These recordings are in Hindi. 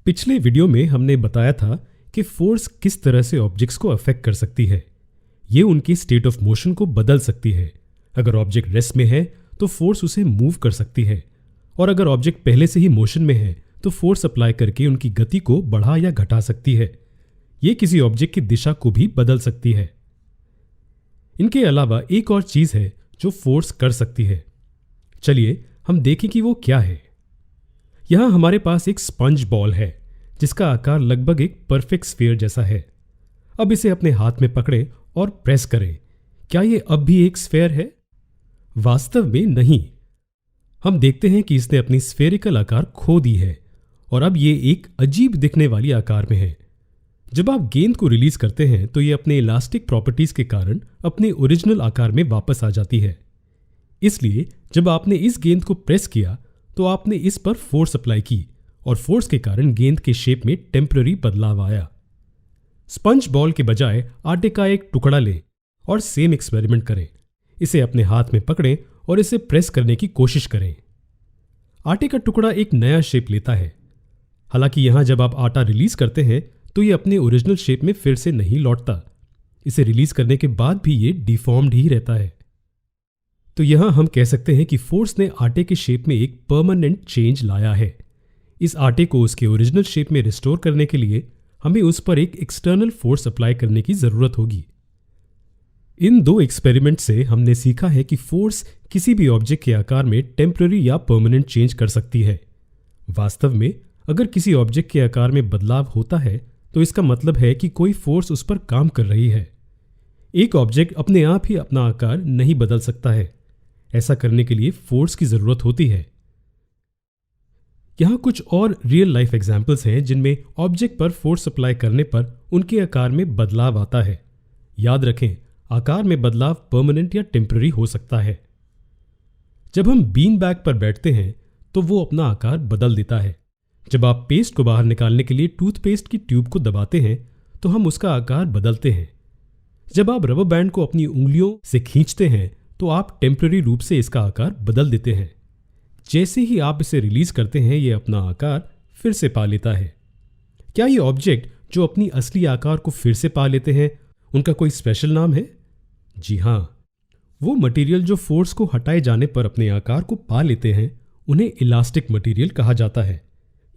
पिछले वीडियो में हमने बताया था कि फोर्स किस तरह से ऑब्जेक्ट्स को अफेक्ट कर सकती है। ये उनकी स्टेट ऑफ मोशन को बदल सकती है। अगर ऑब्जेक्ट रेस्ट में है तो फोर्स उसे मूव कर सकती है, और अगर ऑब्जेक्ट पहले से ही मोशन में है तो फोर्स अप्लाई करके उनकी गति को बढ़ा या घटा सकती है। ये किसी ऑब्जेक्ट की दिशा को भी बदल सकती है। इनके अलावा एक और चीज है जो फोर्स कर सकती है। चलिए हम देखें कि वो क्या है। यहां हमारे पास एक स्पंज बॉल है जिसका आकार लगभग एक परफेक्ट स्फीयर जैसा है। अब इसे अपने हाथ में पकड़ें और प्रेस करें। क्या ये अब भी एक स्फीयर है? वास्तव में नहीं। हम देखते हैं कि इसने अपनी स्फेरिकल आकार खो दी है और अब ये एक अजीब दिखने वाली आकार में है। जब आप गेंद को रिलीज करते हैं तो ये अपने इलास्टिक प्रॉपर्टीज के कारण अपने ओरिजिनल आकार में वापस आ जाती है। इसलिए जब आपने इस गेंद को प्रेस किया तो आपने इस पर फोर्स अप्लाई की और फोर्स के कारण गेंद के शेप में टेम्पररी बदलाव आया। स्पंज बॉल के बजाय आटे का एक टुकड़ा लें और सेम एक्सपेरिमेंट करें। इसे अपने हाथ में पकड़ें और इसे प्रेस करने की कोशिश करें। आटे का टुकड़ा एक नया शेप लेता है। हालांकि यहां जब आप आटा रिलीज करते हैं तो ये अपने ओरिजिनल शेप में फिर से नहीं लौटता। इसे रिलीज करने के बाद भी ये डिफॉर्म्ड ही रहता है। तो यहां हम कह सकते हैं कि फोर्स ने आटे के शेप में एक परमानेंट चेंज लाया है। इस आटे को उसके ओरिजिनल शेप में रिस्टोर करने के लिए हमें उस पर एक एक्सटर्नल फोर्स अप्लाई करने की जरूरत होगी। इन दो एक्सपेरिमेंट से हमने सीखा है कि फोर्स किसी भी ऑब्जेक्ट के आकार में टेम्पररी या परमानेंट चेंज कर सकती है। वास्तव में अगर किसी ऑब्जेक्ट के आकार में बदलाव होता है तो इसका मतलब है कि कोई फोर्स उस पर काम कर रही है। एक ऑब्जेक्ट अपने आप ही अपना आकार नहीं बदल सकता है। ऐसा करने के लिए फोर्स की जरूरत होती है। यहां कुछ और रियल लाइफ एग्जाम्पल्स हैं जिनमें ऑब्जेक्ट पर फोर्स अप्लाई करने पर उनके आकार में बदलाव आता है। याद रखें, आकार में बदलाव परमानेंट या टेम्पररी हो सकता है। जब हम बीन बैग पर बैठते हैं तो वो अपना आकार बदल देता है। जब आप पेस्ट को बाहर निकालने के लिए टूथपेस्ट की ट्यूब को दबाते हैं तो हम उसका आकार बदलते हैं। जब आप रबर बैंड को अपनी उंगलियों से खींचते हैं तो आप टेम्पररी रूप से इसका आकार बदल देते हैं। जैसे ही आप इसे रिलीज करते हैं ये अपना आकार फिर से पा लेता है। क्या ये ऑब्जेक्ट जो अपनी असली आकार को फिर से पा लेते हैं उनका कोई स्पेशल नाम है? जी हाँ, वो मटेरियल जो फोर्स को हटाए जाने पर अपने आकार को पा लेते हैं उन्हें इलास्टिक मटेरियल कहा जाता है।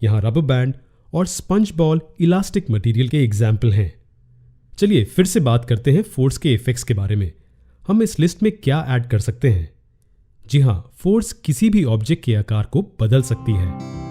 यहाँ रबर बैंड और स्पंज बॉल इलास्टिक मटेरियल के एग्जाम्पल हैं। चलिए फिर से बात करते हैं फोर्स के इफेक्ट्स के बारे में। हम इस लिस्ट में क्या ऐड कर सकते हैं? जी हाँ, फोर्स किसी भी ऑब्जेक्ट के आकार को बदल सकती है।